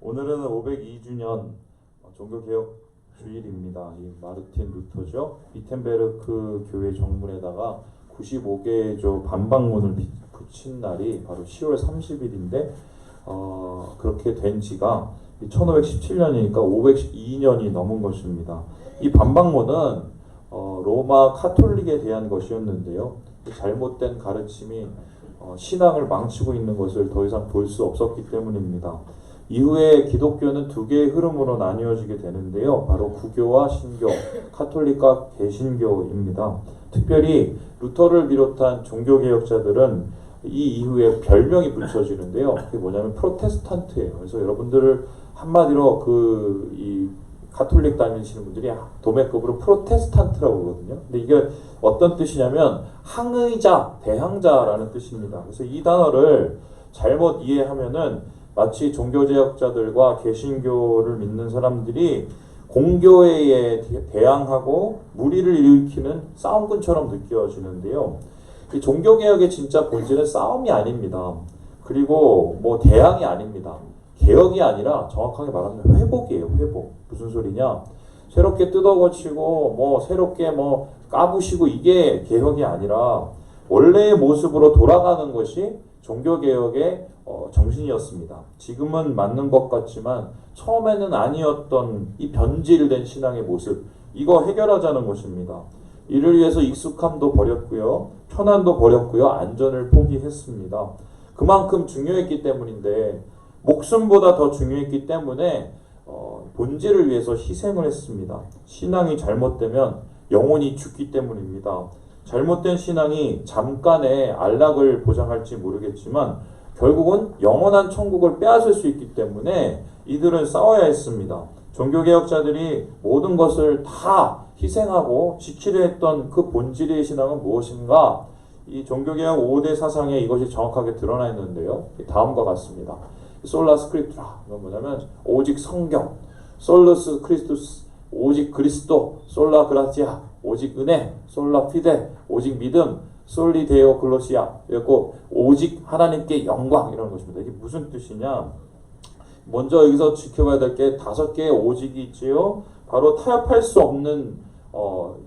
오늘은 502주년 종교개혁 주일입니다. 이 마르틴 루터죠. 비텐베르크 교회 정문에다가 95개의 반박문을 붙인 날이 바로 10월 30일인데 그렇게 된 지가 1517년이니까 502년이 넘은 것입니다. 이 반박문은 로마 카톨릭에 대한 것이었는데요. 잘못된 가르침이 신앙을 망치고 있는 것을 더 이상 볼 수 없었기 때문입니다. 이후에 기독교는 두 개의 흐름으로 나뉘어지게 되는데요. 바로 구교와 신교, 카톨릭과 개신교입니다. 특별히 루터를 비롯한 종교개혁자들은 이 이후에 별명이 붙여지는데요. 그게 뭐냐면 프로테스탄트예요. 그래서 여러분들을 한마디로 이 카톨릭 다니시는 분들이 도매급으로 프로테스탄트라고 그러거든요. 근데 이게 어떤 뜻이냐면 항의자, 대항자라는 뜻입니다. 그래서 이 단어를 잘못 이해하면은 마치 종교개혁자들과 개신교를 믿는 사람들이 공교회에 대항하고 무리를 일으키는 싸움꾼처럼 느껴지는데요. 이 종교개혁의 진짜 본질은 싸움이 아닙니다. 그리고 대항이 아닙니다. 개혁이 아니라 정확하게 말하면 회복이에요. 회복. 무슨 소리냐? 새롭게 뜯어고치고 새롭게 까부시고 이게 개혁이 아니라 원래의 모습으로 돌아가는 것이 종교개혁의 정신이었습니다. 지금은 맞는 것 같지만 처음에는 아니었던 이 변질된 신앙의 모습, 이거 해결하자는 것입니다. 이를 위해서 익숙함도 버렸고요, 편안도 버렸고요, 안전을 포기했습니다. 그만큼 중요했기 때문인데, 목숨보다 더 중요했기 때문에 본질을 위해서 희생을 했습니다. 신앙이 잘못되면 영혼이 죽기 때문입니다. 잘못된 신앙이 잠깐의 안락을 보장할지 모르겠지만 결국은 영원한 천국을 빼앗을 수 있기 때문에 이들은 싸워야 했습니다. 종교개혁자들이 모든 것을 다 희생하고 지키려 했던 그 본질의 신앙은 무엇인가? 이 종교개혁 5대 사상에 이것이 정확하게 드러나 있는데요. 다음과 같습니다. 솔라 스크립투라, 이건 뭐냐면 오직 성경, 솔루스 크리스투스, 오직 그리스도, 솔라 그라티아, 오직 은혜, 솔라 피데, 오직 믿음, 솔리 데오 글로시아, 그리고 오직 하나님께 영광, 이런 것입니다. 이게 무슨 뜻이냐? 먼저 여기서 지켜봐야 될 게 5개의 오직이 있지요. 바로 타협할 수 없는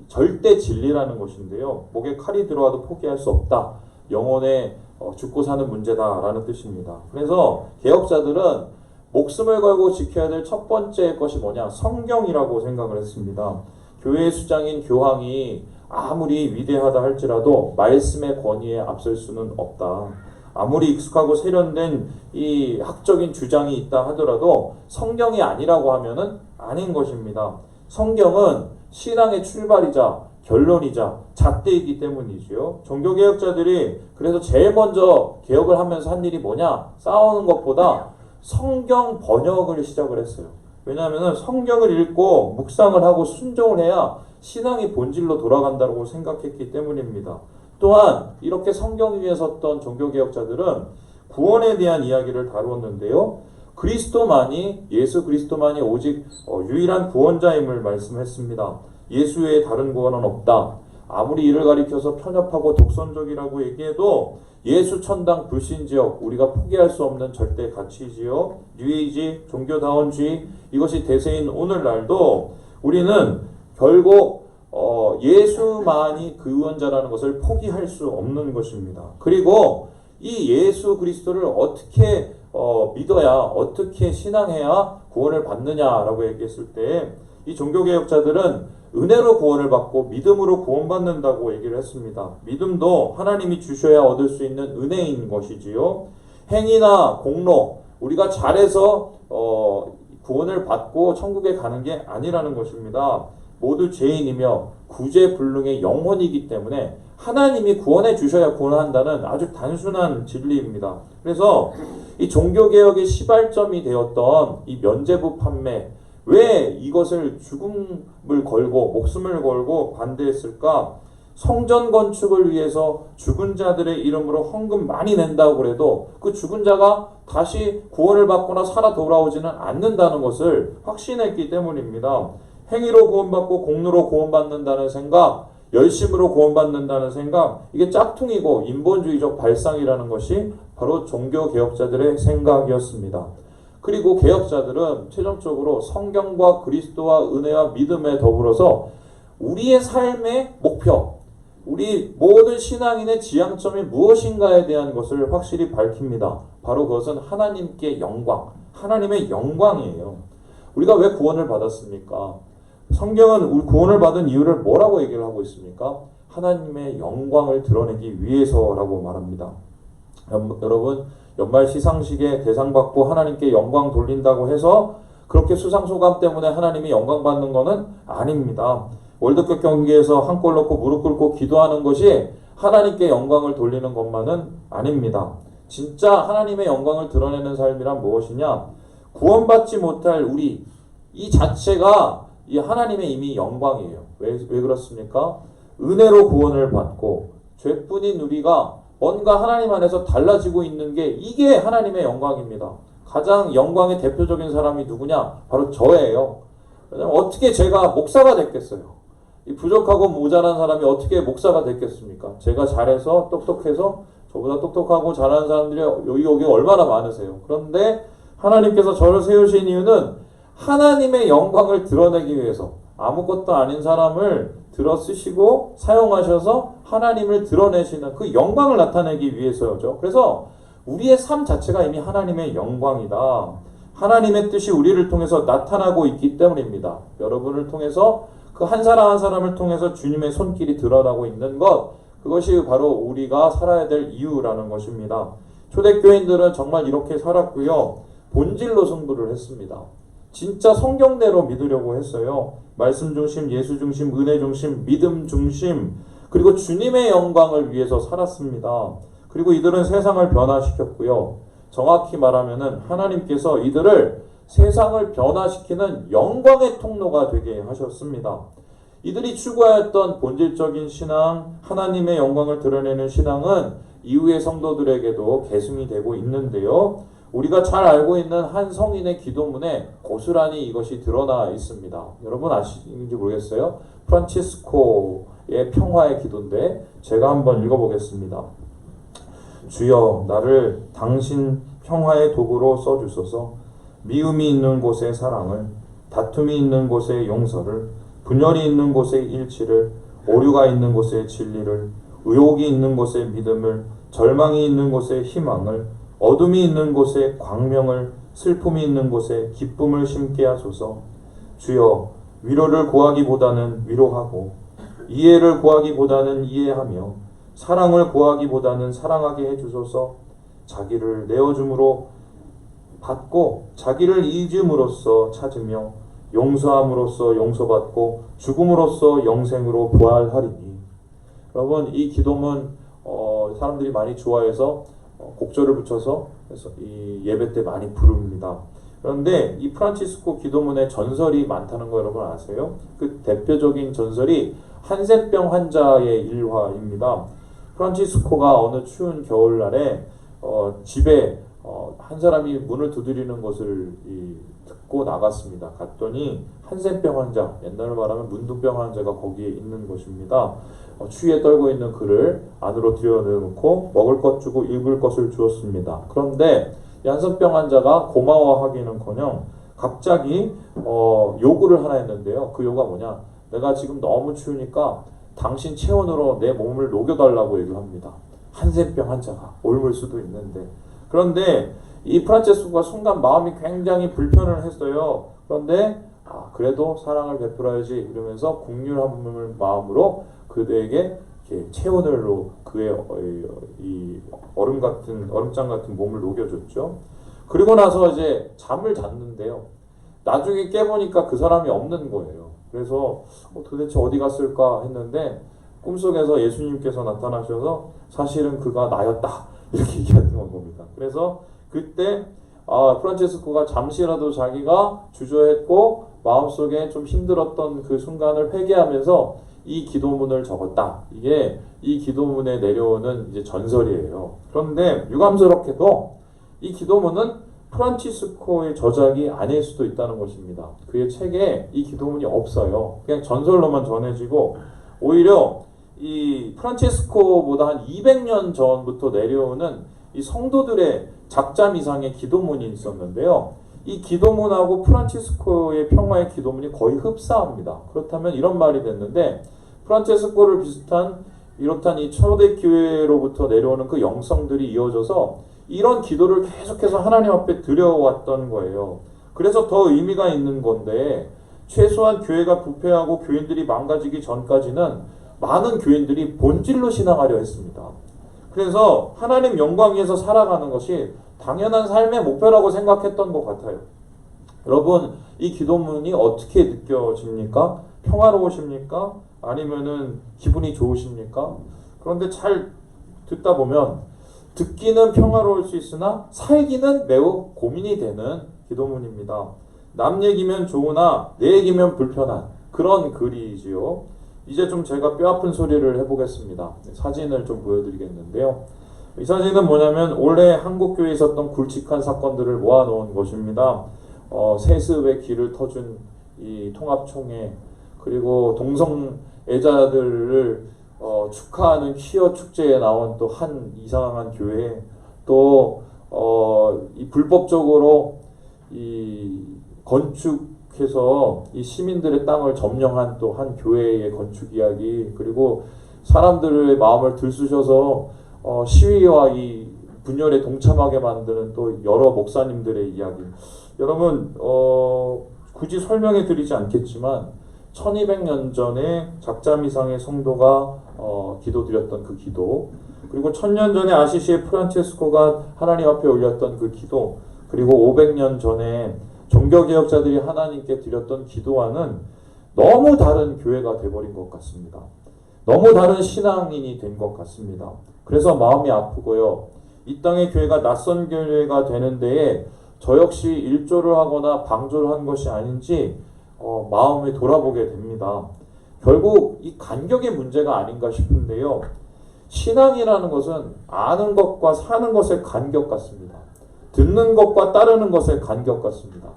절대 진리라는 것인데요. 목에 칼이 들어와도 포기할 수 없다. 영혼에 죽고 사는 문제다라는 뜻입니다. 그래서 개혁자들은 목숨을 걸고 지켜야 될 첫 번째 것이 뭐냐? 성경이라고 생각을 했습니다. 교회의 수장인 교황이 아무리 위대하다 할지라도 말씀의 권위에 앞설 수는 없다. 아무리 익숙하고 세련된 이 학적인 주장이 있다 하더라도 성경이 아니라고 하면은 아닌 것입니다. 성경은 신앙의 출발이자 결론이자 잣대이기 때문이지요. 종교개혁자들이 그래서 제일 먼저 개혁을 하면서 한 일이 뭐냐? 싸우는 것보다 성경 번역을 시작을 했어요. 왜냐하면 성경을 읽고 묵상을 하고 순종을 해야 신앙이 본질로 돌아간다고 생각했기 때문입니다. 또한 이렇게 성경 위에 섰던 종교개혁자들은 구원에 대한 이야기를 다루었는데요. 예수 그리스도만이 오직 유일한 구원자임을 말씀했습니다. 예수 외에 다른 구원은 없다. 아무리 이를 가리켜서 편협하고 독선적이라고 얘기해도 예수 천당 불신지역, 우리가 포기할 수 없는 절대 가치지요. 뉴에이지, 종교다원주의, 이것이 대세인 오늘날도 우리는 결국 예수만이 구원자라는 것을 포기할 수 없는 것입니다. 그리고 이 예수 그리스도를 어떻게 믿어야, 어떻게 신앙해야 구원을 받느냐라고 얘기했을 때 이 종교개혁자들은 은혜로 구원을 받고 믿음으로 구원받는다고 얘기를 했습니다. 믿음도 하나님이 주셔야 얻을 수 있는 은혜인 것이지요. 행위나 공로, 우리가 잘해서 구원을 받고 천국에 가는 게 아니라는 것입니다. 모두 죄인이며 구제불능의 영혼이기 때문에 하나님이 구원해 주셔야 구원한다는 아주 단순한 진리입니다. 그래서 이 종교개혁의 시발점이 되었던 이 면죄부 판매, 왜 이것을 죽음을 걸고 목숨을 걸고 반대했을까? 성전 건축을 위해서 죽은 자들의 이름으로 헌금 많이 낸다고 그래도 그 죽은 자가 다시 구원을 받거나 살아 돌아오지는 않는다는 것을 확신했기 때문입니다. 행위로 구원받고 공로로 구원받는다는 생각, 열심으로 구원받는다는 생각, 이게 짝퉁이고 인본주의적 발상이라는 것이 바로 종교개혁자들의 생각이었습니다. 그리고 개혁자들은 최종적으로 성경과 그리스도와 은혜와 믿음에 더불어서 우리의 삶의 목표, 우리 모든 신앙인의 지향점이 무엇인가에 대한 것을 확실히 밝힙니다. 바로 그것은 하나님께 영광, 하나님의 영광이에요. 우리가 왜 구원을 받았습니까? 성경은 우리 구원을 받은 이유를 뭐라고 얘기를 하고 있습니까? 하나님의 영광을 드러내기 위해서라고 말합니다. 여러분, 연말 시상식에 대상 받고 하나님께 영광 돌린다고 해서 그렇게 수상소감 때문에 하나님이 영광 받는 것은 아닙니다. 월드컵 경기에서 한 골 넣고 무릎 꿇고 기도하는 것이 하나님께 영광을 돌리는 것만은 아닙니다. 진짜 하나님의 영광을 드러내는 삶이란 무엇이냐? 구원받지 못할 우리 이 자체가 이 하나님의 이미 영광이에요. 왜 그렇습니까? 은혜로 구원을 받고 죄뿐인 우리가 뭔가 하나님 안에서 달라지고 있는 게 이게 하나님의 영광입니다. 가장 영광의 대표적인 사람이 누구냐? 바로 저예요. 왜냐면 어떻게 제가 목사가 됐겠어요? 이 부족하고 모자란 사람이 어떻게 목사가 됐겠습니까? 제가 잘해서 똑똑해서 저보다 똑똑하고 잘하는 사람들이 여기 얼마나 많으세요. 그런데 하나님께서 저를 세우신 이유는 하나님의 영광을 드러내기 위해서 아무것도 아닌 사람을 들어 쓰시고 사용하셔서 하나님을 드러내시는 그 영광을 나타내기 위해서죠. 그래서 우리의 삶 자체가 이미 하나님의 영광이다. 하나님의 뜻이 우리를 통해서 나타나고 있기 때문입니다. 여러분을 통해서 그 한 사람 한 사람을 통해서 주님의 손길이 드러나고 있는 것, 그것이 바로 우리가 살아야 될 이유라는 것입니다. 초대교인들은 정말 이렇게 살았고요. 본질로 승부를 했습니다. 진짜 성경대로 믿으려고 했어요. 말씀 중심, 예수 중심, 은혜 중심, 믿음 중심, 그리고 주님의 영광을 위해서 살았습니다. 그리고 이들은 세상을 변화시켰고요. 정확히 말하면은 하나님께서 이들을 세상을 변화시키는 영광의 통로가 되게 하셨습니다. 이들이 추구하였던 본질적인 신앙, 하나님의 영광을 드러내는 신앙은 이후의 성도들에게도 계승이 되고 있는데요. 우리가 잘 알고 있는 한 성인의 기도문에 고스란히 이것이 드러나 있습니다. 여러분 아시는지 모르겠어요. 프란치스코의 평화의 기도인데 제가 한번 읽어보겠습니다. 주여 나를 당신 평화의 도구로 써주소서. 미움이 있는 곳에 사랑을, 다툼이 있는 곳에 용서를, 분열이 있는 곳에 일치를, 오류가 있는 곳에 진리를, 의혹이 있는 곳에 믿음을, 절망이 있는 곳에 희망을, 어둠이 있는 곳에 광명을, 슬픔이 있는 곳에 기쁨을 심게 하소서. 주여 위로를 구하기보다는 위로하고, 이해를 구하기보다는 이해하며, 사랑을 구하기보다는 사랑하게 해주소서. 자기를 내어줌으로 받고 자기를 잊음으로써 찾으며 용서함으로써 용서받고 죽음으로써 영생으로 부활하리니. 여러분 이 기도문 사람들이 많이 좋아해서 곡절을 붙여서 이 예배 때 많이 부릅니다. 그런데 이 프란치스코 기도문에 전설이 많다는 거 여러분 아세요? 그 대표적인 전설이 한센병 환자의 일화입니다. 프란치스코가 어느 추운 겨울날에 집에 한 사람이 문을 두드리는 것을 듣고 나갔습니다. 갔더니 한센병 환자, 옛날로 말하면 문둥병 환자가 거기에 있는 것입니다. 추위에 떨고 있는 그를 안으로 들여놓고 먹을 것 주고 입을 것을 주었습니다. 그런데 이 한센병 환자가 고마워하기는커녕 갑자기 요구를 하나 했는데요. 그 요구가 뭐냐? 내가 지금 너무 추우니까 당신 체온으로 내 몸을 녹여달라고 얘기를 합니다. 한센병 환자가 옮을 수도 있는데. 그런데 이 프란체스코가 순간 마음이 굉장히 불편을 했어요. 그런데 그래도 사랑을 베풀어야지 이러면서 국률한 마음으로 그대에게 체온으로 그의 이 얼음장 같은 몸을 녹여줬죠. 그리고 나서 이제 잠을 잤는데요. 나중에 깨보니까 그 사람이 없는 거예요. 그래서 도대체 어디 갔을까 했는데 꿈속에서 예수님께서 나타나셔서 사실은 그가 나였다 이렇게 얘기하는 겁니다. 그래서 그때 프란체스코가 잠시라도 자기가 주저했고 마음속에 좀 힘들었던 그 순간을 회개하면서 이 기도문을 적었다. 이게 이 기도문에 내려오는 이제 전설이에요. 그런데 유감스럽게도 이 기도문은 프란치스코의 저작이 아닐 수도 있다는 것입니다. 그의 책에 이 기도문이 없어요. 그냥 전설로만 전해지고 오히려 이 프란치스코보다 한 200년 전부터 내려오는 이 성도들의 작자미상의 기도문이 있었는데요. 이 기도문하고 프란치스코의 평화의 기도문이 거의 흡사합니다. 그렇다면 이런 말이 됐는데 프란체스코를 비롯한 이 초대교회로부터 내려오는 그 영성들이 이어져서 이런 기도를 계속해서 하나님 앞에 드려왔던 거예요. 그래서 더 의미가 있는 건데 최소한 교회가 부패하고 교인들이 망가지기 전까지는 많은 교인들이 본질로 신앙하려 했습니다. 그래서 하나님 영광 위에서 살아가는 것이 당연한 삶의 목표라고 생각했던 것 같아요. 여러분, 이 기도문이 어떻게 느껴집니까? 평화로우십니까? 아니면은 기분이 좋으십니까? 그런데 잘 듣다 보면 듣기는 평화로울 수 있으나 살기는 매우 고민이 되는 기도문입니다. 남 얘기면 좋으나 내 얘기면 불편한 그런 글이지요. 이제 좀 제가 뼈아픈 소리를 해보겠습니다. 사진을 좀 보여드리겠는데요. 이 사진은 뭐냐면 올해 한국교회에 있었던 굵직한 사건들을 모아놓은 것입니다. 세습의 길을 터준 이 통합총회, 그리고 동성애자들을 축하하는 퀴어 축제에 나온 또 한 이상한 교회, 또 이 불법적으로 이 건축해서 이 시민들의 땅을 점령한 또 한 교회의 건축 이야기, 그리고 사람들의 마음을 들쑤셔서 시위와 이 분열에 동참하게 만드는 또 여러 목사님들의 이야기. 여러분, 굳이 설명해 드리지 않겠지만 1200년 전에 작자미상의 성도가 기도드렸던 그 기도, 그리고 1000년 전에 아시시의 프란체스코가 하나님 앞에 올렸던 그 기도, 그리고 500년 전에 종교개혁자들이 하나님께 드렸던 기도와는 너무 다른 교회가 돼버린 것 같습니다. 너무 다른 신앙인이 된 것 같습니다. 그래서 마음이 아프고요. 이 땅의 교회가 낯선 교회가 되는 데에 저 역시 일조를 하거나 방조를 한 것이 아닌지 마음을 돌아보게 됩니다. 결국 이 간격의 문제가 아닌가 싶은데요. 신앙이라는 것은 아는 것과 사는 것의 간격 같습니다. 듣는 것과 따르는 것의 간격 같습니다.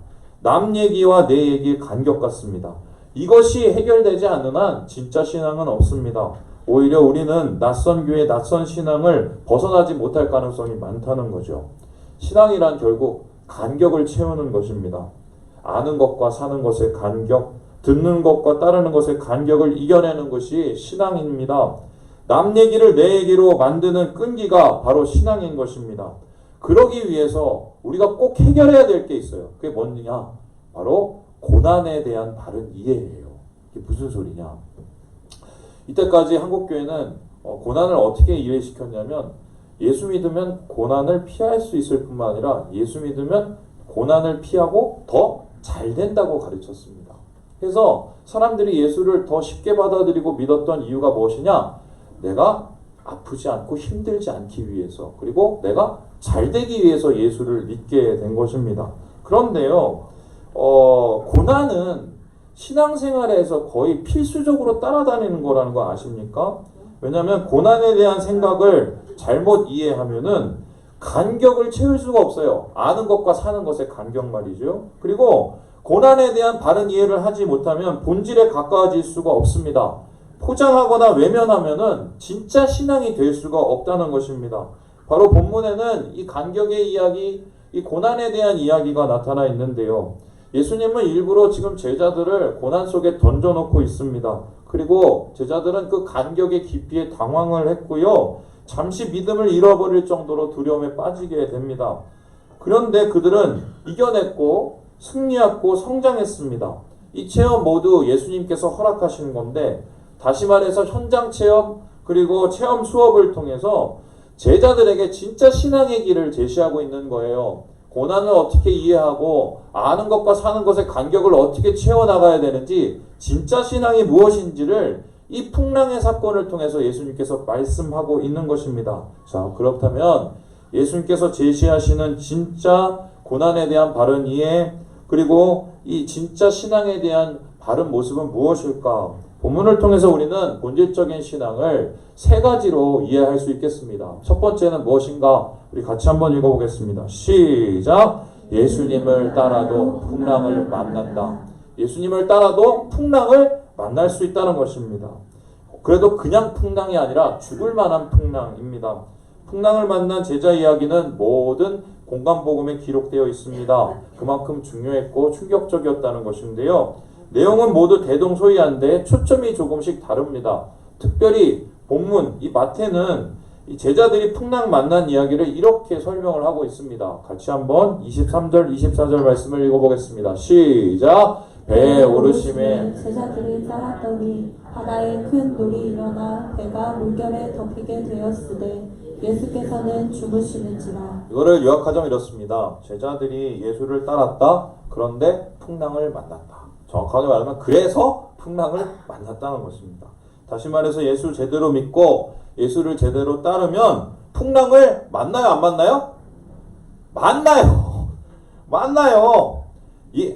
남 얘기와 내 얘기의 간격 같습니다. 이것이 해결되지 않는 한 진짜 신앙은 없습니다. 오히려 우리는 낯선 교회, 낯선 신앙을 벗어나지 못할 가능성이 많다는 거죠. 신앙이란 결국 간격을 채우는 것입니다. 아는 것과 사는 것의 간격, 듣는 것과 따르는 것의 간격을 이겨내는 것이 신앙입니다. 남 얘기를 내 얘기로 만드는 끈기가 바로 신앙인 것입니다. 그러기 위해서 우리가 꼭 해결해야 될 게 있어요. 그게 뭐냐? 바로 고난에 대한 바른 이해예요. 이게 무슨 소리냐? 이때까지 한국교회는 고난을 어떻게 이해시켰냐면 예수 믿으면 고난을 피할 수 있을 뿐만 아니라 예수 믿으면 고난을 피하고 더 잘 된다고 가르쳤습니다. 그래서 사람들이 예수를 더 쉽게 받아들이고 믿었던 이유가 무엇이냐? 내가 아프지 않고 힘들지 않기 위해서, 그리고 내가 잘 되기 위해서 예수를 믿게 된 것입니다. 그런데요, 고난은 신앙생활에서 거의 필수적으로 따라다니는 거라는 거 아십니까? 왜냐하면 고난에 대한 생각을 잘못 이해하면은 간격을 채울 수가 없어요. 아는 것과 사는 것의 간격 말이죠. 그리고 고난에 대한 바른 이해를 하지 못하면 본질에 가까워질 수가 없습니다. 포장하거나 외면하면은 진짜 신앙이 될 수가 없다는 것입니다. 바로 본문에는 이 간격의 이야기, 이 고난에 대한 이야기가 나타나 있는데요. 예수님은 일부러 지금 제자들을 고난 속에 던져놓고 있습니다. 그리고 제자들은 그 간격의 깊이에 당황을 했고요. 잠시 믿음을 잃어버릴 정도로 두려움에 빠지게 됩니다. 그런데 그들은 이겨냈고 승리했고 성장했습니다. 이 체험 모두 예수님께서 허락하신 건데, 다시 말해서 현장 체험 그리고 체험 수업을 통해서 제자들에게 진짜 신앙의 길을 제시하고 있는 거예요. 고난을 어떻게 이해하고 아는 것과 사는 것의 간격을 어떻게 채워나가야 되는지, 진짜 신앙이 무엇인지를 이 풍랑의 사건을 통해서 예수님께서 말씀하고 있는 것입니다. 자, 그렇다면 예수님께서 제시하시는 진짜 고난에 대한 바른 이해, 그리고 이 진짜 신앙에 대한 바른 모습은 무엇일까? 본문을 통해서 우리는 본질적인 신앙을 세 가지로 이해할 수 있겠습니다. 첫 번째는 무엇인가? 우리 같이 한번 읽어보겠습니다. 시작! 예수님을 따라도 풍랑을 만난다. 예수님을 따라도 풍랑을 만날 수 있다는 것입니다. 그래도 그냥 풍랑이 아니라 죽을 만한 풍랑입니다. 풍랑을 만난 제자 이야기는 모든 공간복음에 기록되어 있습니다. 그만큼 중요했고 충격적이었다는 것인데요. 내용은 모두 대동소이한데 초점이 조금씩 다릅니다. 특별히 본문 이 마태는 이 제자들이 풍랑 만난 이야기를 이렇게 설명을 하고 있습니다. 같이 한번 23절 24절 말씀을 읽어보겠습니다. 시작. 배에 오르심에 제자들이 따랐더니 바다에 큰 놀이 일어나 배가 물결에 덮이게 되었으되 예수께서는 주무시는지라. 이거를 요약하자면 이렇습니다. 제자들이 예수를 따랐다. 그런데 풍랑을 만났다. 정확하게 말하면 그래서 풍랑을 만났다는 것입니다. 다시 말해서 예수 제대로 믿고 예수를 제대로 따르면 풍랑을 만나요? 안 만나요? 만나요. 만나요. 이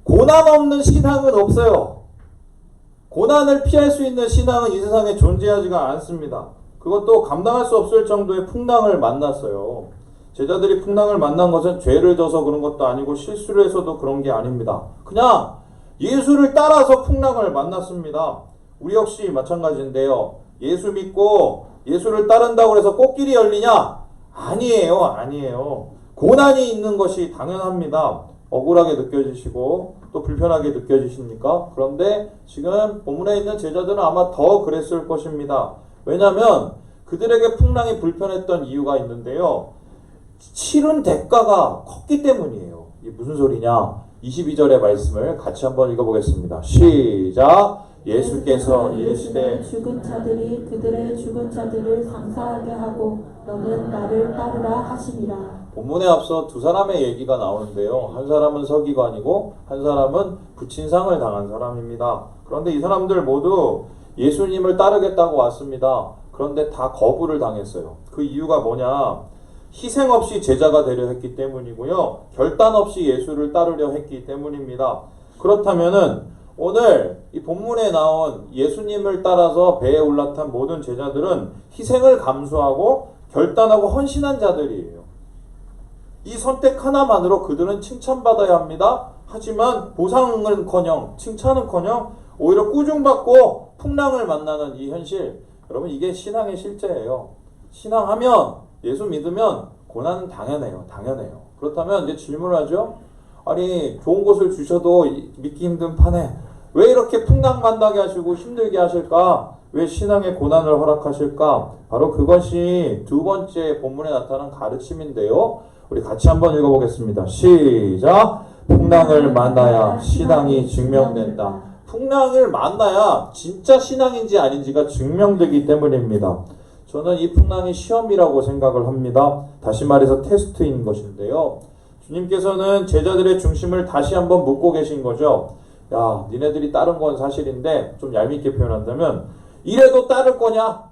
고난 없는 신앙은 없어요. 고난을 피할 수 있는 신앙은 이 세상에 존재하지가 않습니다. 그것도 감당할 수 없을 정도의 풍랑을 만났어요. 제자들이 풍랑을 만난 것은 죄를 져서 그런 것도 아니고 실수를 해서도 그런 게 아닙니다. 그냥 예수를 따라서 풍랑을 만났습니다. 우리 역시 마찬가지인데요. 예수 믿고 예수를 따른다고 해서 꽃길이 열리냐? 아니에요. 아니에요. 고난이 있는 것이 당연합니다. 억울하게 느껴지시고 또 불편하게 느껴지십니까? 그런데 지금 본문에 있는 제자들은 아마 더 그랬을 것입니다. 왜냐하면 그들에게 풍랑이 불편했던 이유가 있는데요. 치른 대가가 컸기 때문이에요. 이게 무슨 소리냐? 22절의 말씀을 같이 한번 읽어보겠습니다. 시작! 예수께서 이르시되 죽은 자들이 그들의 죽은 자들을 상사하게 하고 너는 나를 따르라 하시니라. 본문에 앞서 두 사람의 얘기가 나오는데요. 한 사람은 서기관이고 한 사람은 부친상을 당한 사람입니다. 그런데 이 사람들 모두 예수님을 따르겠다고 왔습니다. 그런데 다 거부를 당했어요. 그 이유가 뭐냐? 희생 없이 제자가 되려 했기 때문이고요. 결단 없이 예수를 따르려 했기 때문입니다. 그렇다면은 오늘 이 본문에 나온 예수님을 따라서 배에 올라탄 모든 제자들은 희생을 감수하고 결단하고 헌신한 자들이에요. 이 선택 하나만으로 그들은 칭찬받아야 합니다. 하지만 보상은커녕 칭찬은커녕 오히려 꾸중받고 풍랑을 만나는 이 현실, 여러분 이게 신앙의 실제예요. 신앙하면 예수 믿으면 고난은 당연해요. 당연해요. 그렇다면 이제 질문을 하죠. 아니 좋은 것을 주셔도 믿기 힘든 판에 왜 이렇게 풍랑 만나게 하시고 힘들게 하실까? 왜 신앙의 고난을 허락하실까? 바로 그것이 두 번째 본문에 나타난 가르침인데요. 우리 같이 한번 읽어보겠습니다. 시작! 풍랑을 만나야 신앙이 증명된다. 풍랑을 만나야 진짜 신앙인지 아닌지가 증명되기 때문입니다. 저는 이 풍랑이 시험이라고 생각을 합니다. 다시 말해서 테스트인 것인데요. 주님께서는 제자들의 중심을 다시 한번 묻고 계신 거죠. 야, 니네들이 따른 건 사실인데 좀 얄밉게 표현한다면 이래도 따를 거냐?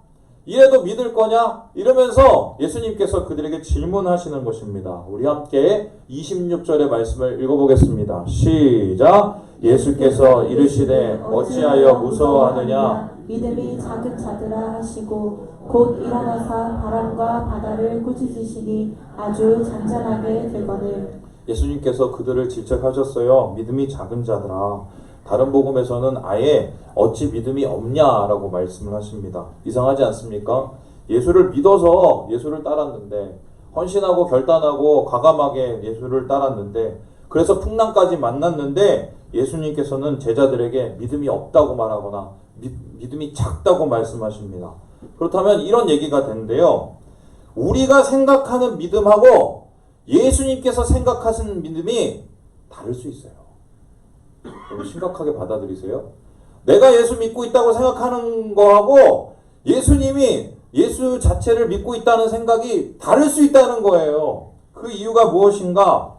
이래도 믿을 거냐? 이러면서 예수님께서 그들에게 질문하시는 것입니다. 우리 함께 26절의 말씀을 읽어보겠습니다. 시작! 예수께서 이르시되 어찌하여 무서워하느냐? 믿음이 작은 자들아 하시고 곧 일어나사 바람과 바다를 꾸짖으시니 아주 잔잔하게 되거늘. 예수님께서 그들을 질책하셨어요. 믿음이 작은 자들아. 다른 복음에서는 아예 어찌 믿음이 없냐라고 말씀을 하십니다. 이상하지 않습니까? 예수를 믿어서 예수를 따랐는데, 헌신하고 결단하고 과감하게 예수를 따랐는데, 그래서 풍랑까지 만났는데 예수님께서는 제자들에게 믿음이 없다고 말하거나 믿음이 작다고 말씀하십니다. 그렇다면 이런 얘기가 되는데요. 우리가 생각하는 믿음하고 예수님께서 생각하시는 믿음이 다를 수 있어요. 여러분 심각하게 받아들이세요. 내가 예수 믿고 있다고 생각하는 거하고 예수님이 예수 자체를 믿고 있다는 생각이 다를 수 있다는 거예요. 그 이유가 무엇인가?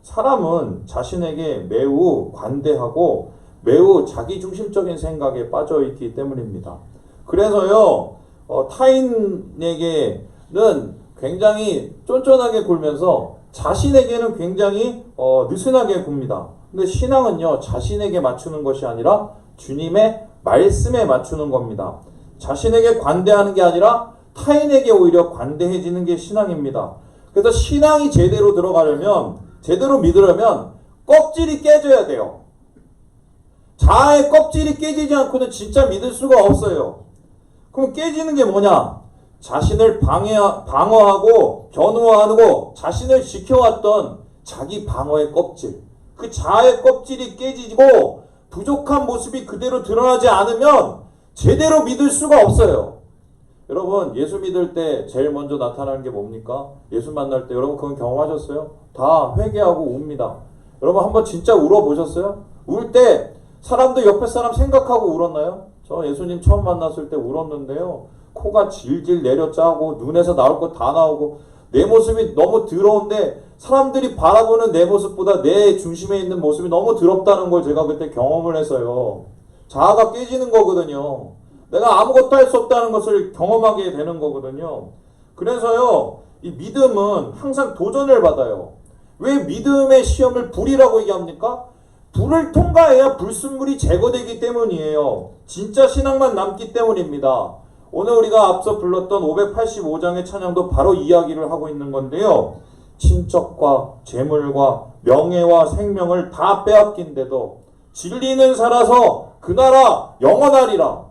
사람은 자신에게 매우 관대하고 매우 자기중심적인 생각에 빠져있기 때문입니다. 그래서요, 타인에게는 굉장히 쫀쫀하게 굴면서 자신에게는 굉장히 느슨하게 굽니다. 근데 신앙은요, 자신에게 맞추는 것이 아니라 주님의 말씀에 맞추는 겁니다. 자신에게 관대하는 게 아니라 타인에게 오히려 관대해지는 게 신앙입니다. 그래서 신앙이 제대로 들어가려면, 제대로 믿으려면 껍질이 깨져야 돼요. 자아의 껍질이 깨지지 않고는 진짜 믿을 수가 없어요. 그럼 깨지는 게 뭐냐? 자신을 방어하고 견우하고 자신을 지켜왔던 자기 방어의 껍질, 그 자아의 껍질이 깨지고 부족한 모습이 그대로 드러나지 않으면 제대로 믿을 수가 없어요. 여러분, 예수 믿을 때 제일 먼저 나타나는 게 뭡니까? 예수 만날 때 여러분 그건 경험하셨어요? 다 회개하고 웁니다. 여러분 한번 진짜 울어보셨어요? 울 때 사람들 옆에 사람 생각하고 울었나요? 저 예수님 처음 만났을 때 울었는데요. 코가 질질 내려짜고 눈에서 나올 거 다 나오고 내 모습이 너무 더러운데 사람들이 바라보는 내 모습보다 내 중심에 있는 모습이 너무 더럽다는 걸 제가 그때 경험을 해서요. 자아가 깨지는 거거든요. 내가 아무것도 할 수 없다는 것을 경험하게 되는 거거든요. 그래서요, 이 믿음은 항상 도전을 받아요. 왜 믿음의 시험을 불이라고 얘기합니까? 불을 통과해야 불순물이 제거되기 때문이에요. 진짜 신앙만 남기 때문입니다. 오늘 우리가 앞서 불렀던 585장의 찬양도 바로 이야기를 하고 있는 건데요. 친척과 재물과 명예와 생명을 다 빼앗긴데도 진리는 살아서 그 나라 영원하리라.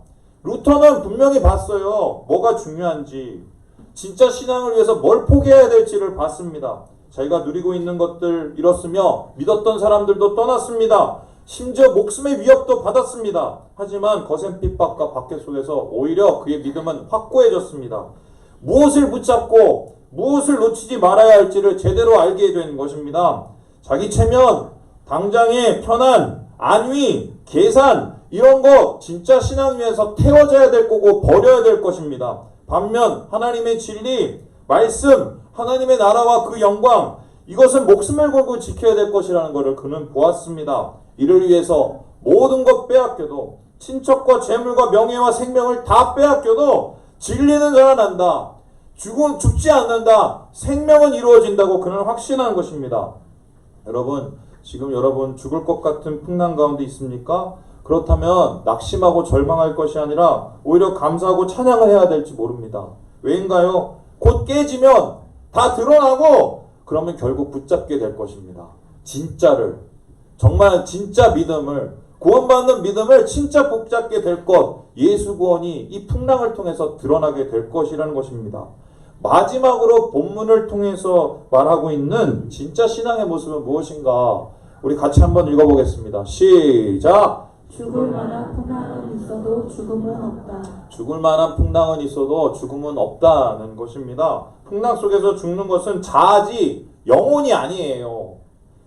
루터는 분명히 봤어요. 뭐가 중요한지. 진짜 신앙을 위해서 뭘 포기해야 될지를 봤습니다. 자기가 누리고 있는 것들 잃었으며 믿었던 사람들도 떠났습니다. 심지어 목숨의 위협도 받았습니다. 하지만 거센 핍박과 박해 속에서 오히려 그의 믿음은 확고해졌습니다. 무엇을 붙잡고 무엇을 놓치지 말아야 할지를 제대로 알게 된 것입니다. 자기 체면, 당장의 편안, 안위, 계산 이런 거 진짜 신앙 위에서 태워져야 될 거고 버려야 될 것입니다. 반면 하나님의 진리, 말씀, 하나님의 나라와 그 영광 이것은 목숨을 걸고 지켜야 될 것이라는 것을 그는 보았습니다. 이를 위해서 모든 것 빼앗겨도 친척과 재물과 명예와 생명을 다 빼앗겨도 진리는 살아난다. 죽지 않는다. 생명은 이루어진다고 그는 확신하는 것입니다. 여러분, 지금 여러분 죽을 것 같은 풍랑 가운데 있습니까? 그렇다면 낙심하고 절망할 것이 아니라 오히려 감사하고 찬양을 해야 될지 모릅니다. 왜인가요? 곧 깨지면 다 드러나고 그러면 결국 붙잡게 될 것입니다. 진짜를, 정말 진짜 믿음을, 구원받는 믿음을 진짜 붙잡게 될 것, 예수 구원이 이 풍랑을 통해서 드러나게 될 것이라는 것입니다. 마지막으로 본문을 통해서 말하고 있는 진짜 신앙의 모습은 무엇인가? 우리 같이 한번 읽어보겠습니다. 시작! 죽을 만한 풍랑은 있어도 죽음은 없다. 죽을 만한 풍랑은 있어도 죽음은 없다는 것입니다. 풍랑 속에서 죽는 것은 자아지 영혼이 아니에요.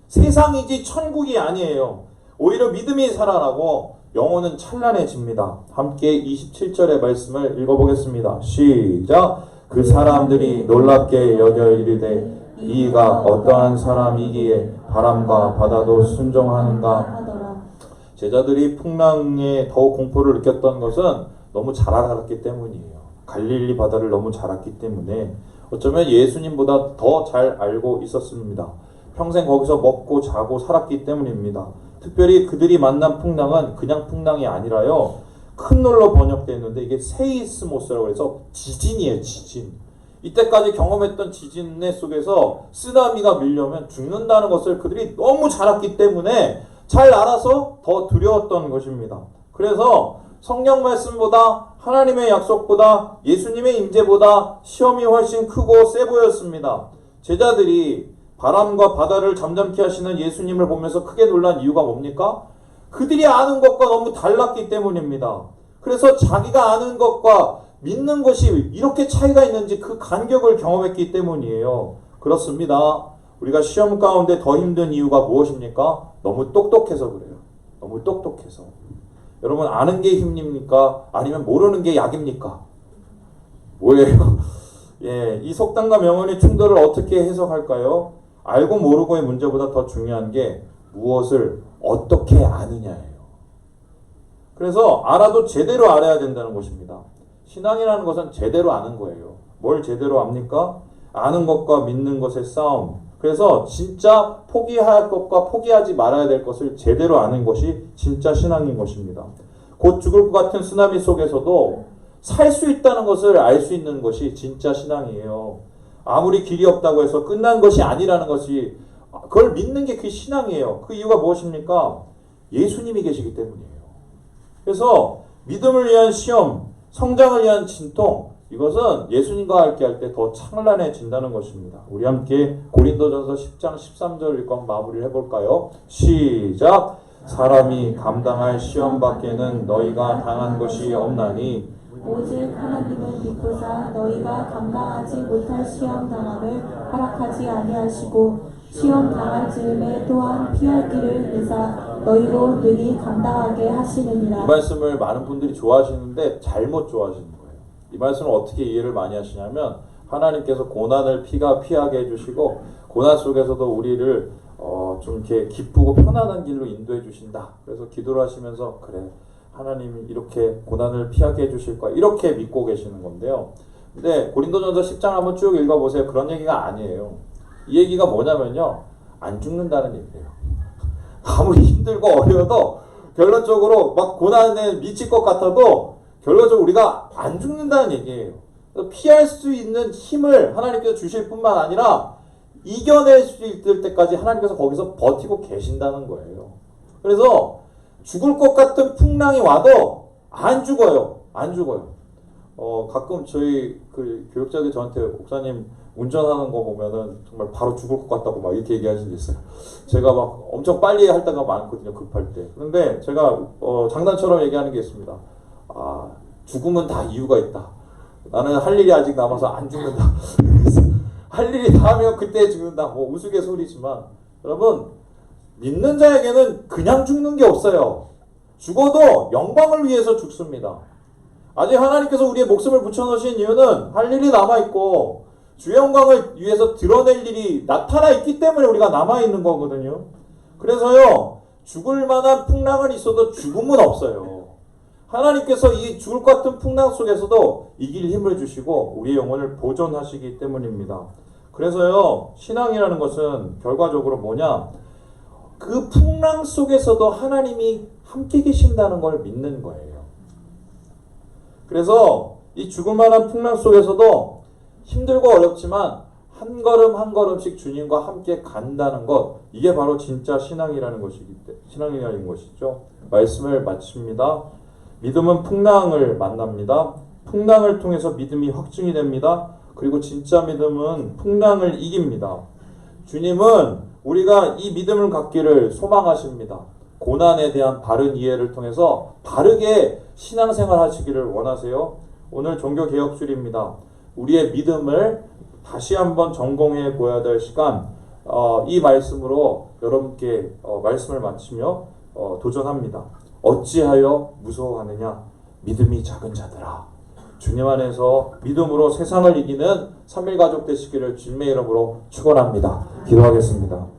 세상이지 천국이 아니에요. 오히려 믿음이 살아나고 영혼은 찬란해집니다. 함께 27절의 말씀을 읽어보겠습니다. 시작! 그 사람들이 놀랍게 여겨 이르되 이가 어떠한 사람이기에 바람과 바다도 순종하는가 하더라. 제자들이 풍랑에 더욱 공포를 느꼈던 것은 너무 잘 알았기 때문이에요. 갈릴리 바다를 너무 잘 알았기 때문에 어쩌면 예수님보다 더 잘 알고 있었습니다. 평생 거기서 먹고 자고 살았기 때문입니다. 특별히 그들이 만난 풍랑은 그냥 풍랑이 아니라요. 큰 놀로 번역되어 이게 세이스모스라고 해서 지진이에요. 지진. 이때까지 경험했던 지진의 속에서 쓰나미가 밀려면 죽는다는 것을 그들이 너무 잘 알았기 때문에 잘 알아서 더 두려웠던 것입니다. 그래서 성경 말씀보다 하나님의 약속보다 예수님의 임재보다 시험이 훨씬 크고 세 보였습니다. 제자들이 바람과 바다를 잠잠케 하시는 예수님을 보면서 크게 놀란 이유가 뭡니까? 그들이 아는 것과 너무 달랐기 때문입니다. 그래서 자기가 아는 것과 믿는 것이 이렇게 차이가 있는지 그 간격을 경험했기 때문이에요. 그렇습니다. 우리가 시험 가운데 더 힘든 이유가 무엇입니까? 너무 똑똑해서 그래요. 너무 똑똑해서. 여러분 아는 게 힘입니까? 아니면 모르는 게 약입니까? 뭐예요? 예, 이 속담과 명언의 충돌을 어떻게 해석할까요? 알고 모르고의 문제보다 더 중요한 게 무엇을 어떻게 아느냐예요. 그래서 알아도 제대로 알아야 된다는 것입니다. 신앙이라는 것은 제대로 아는 거예요. 뭘 제대로 압니까? 아는 것과 믿는 것의 싸움. 그래서 진짜 포기할 것과 포기하지 말아야 될 것을 제대로 아는 것이 진짜 신앙인 것입니다. 곧 죽을 것 같은 쓰나미 속에서도 살 수 있다는 것을 알 수 있는 것이 진짜 신앙이에요. 아무리 길이 없다고 해서 끝난 것이 아니라는 것이 그걸 믿는 게 그 신앙이에요. 그 이유가 무엇입니까? 예수님이 계시기 때문이에요. 그래서 믿음을 위한 시험, 성장을 위한 진통, 이것은 예수님과 함께 할 때 더 찬란해진다는 것입니다. 우리 함께 고린도전서 10장 13절 읽고 마무리를 해볼까요? 시작! 사람이 감당할 시험 밖에는 너희가 당한 것이 없나니 오직 하나님은 미쁘사 너희가 감당하지 못할 시험 당함을 허락하지 아니하시고 시험 당할 즈음에 또한 피할 길을 내사 너희로 능히 감당하게 하시느니라. 이 말씀을 많은 분들이 좋아하시는데 잘못 좋아하시는 거예요. 이 말씀을 어떻게 이해를 많이 하시냐면 하나님께서 고난을 피하게 해주시고 고난 속에서도 우리를 좀 이렇게 기쁘고 편안한 길로 인도해 주신다. 그래서 기도를 하시면서 그래 하나님이 이렇게 고난을 피하게 해주실 거야 이렇게 믿고 계시는 건데요. 근데 고린도전서 10장 한번 쭉 읽어보세요. 그런 얘기가 아니에요. 이 얘기가 뭐냐면요, 안 죽는다는 얘기예요. 아무리 힘들고 어려워도 결론적으로 막 고난에 미칠 것 같아도 결론적으로 우리가 안 죽는다는 얘기예요. 피할 수 있는 힘을 하나님께서 주실 뿐만 아니라 이겨낼 수 있을 때까지 하나님께서 거기서 버티고 계신다는 거예요. 그래서 죽을 것 같은 풍랑이 와도 안 죽어요. 안 죽어요. 가끔 저희 그 교육자들 저한테 목사님 운전하는 거 보면은 정말 바로 죽을 것 같다고 막 이렇게 얘기하신 게 있어요. 제가 막 엄청 빨리 할 때가 많거든요. 급할 때. 그런데 제가 장난처럼 얘기하는 게 있습니다. 아, 죽음은 다 이유가 있다. 나는 할 일이 아직 남아서 안 죽는다. 할 일이 닿으면 그때 죽는다. 뭐 우스갯소리지만 여러분 믿는 자에게는 그냥 죽는 게 없어요. 죽어도 영광을 위해서 죽습니다. 아직 하나님께서 우리의 목숨을 붙여놓으신 이유는 할 일이 남아있고 주의 영광을 위해서 드러낼 일이 나타나 있기 때문에 우리가 남아있는 거거든요. 그래서요, 죽을 만한 풍랑은 있어도 죽음은 없어요. 하나님께서 이 죽을 것 같은 풍랑 속에서도 이길 힘을 주시고 우리의 영혼을 보존하시기 때문입니다. 그래서요, 신앙이라는 것은 결과적으로 뭐냐? 그 풍랑 속에서도 하나님이 함께 계신다는 걸 믿는 거예요. 그래서 이 죽을 만한 풍랑 속에서도 힘들고 어렵지만 한 걸음 한 걸음씩 주님과 함께 간다는 것, 이게 바로 진짜 신앙이라는 것이죠. 말씀을 마칩니다. 믿음은 풍랑을 만납니다. 풍랑을 통해서 믿음이 확증이 됩니다. 그리고 진짜 믿음은 풍랑을 이깁니다. 주님은 우리가 이 믿음을 갖기를 소망하십니다. 고난에 대한 바른 이해를 통해서 바르게 신앙생활 하시기를 원하세요. 오늘 종교개혁술입니다. 우리의 믿음을 다시 한번 점검해 보아야 될 시간, 이 말씀으로 여러분께 말씀을 마치며 도전합니다. 어찌하여 무서워하느냐? 믿음이 작은 자들아. 주님 안에서 믿음으로 세상을 이기는 3일 가족 되시기를 주님의 이름으로 축원합니다. 기도하겠습니다.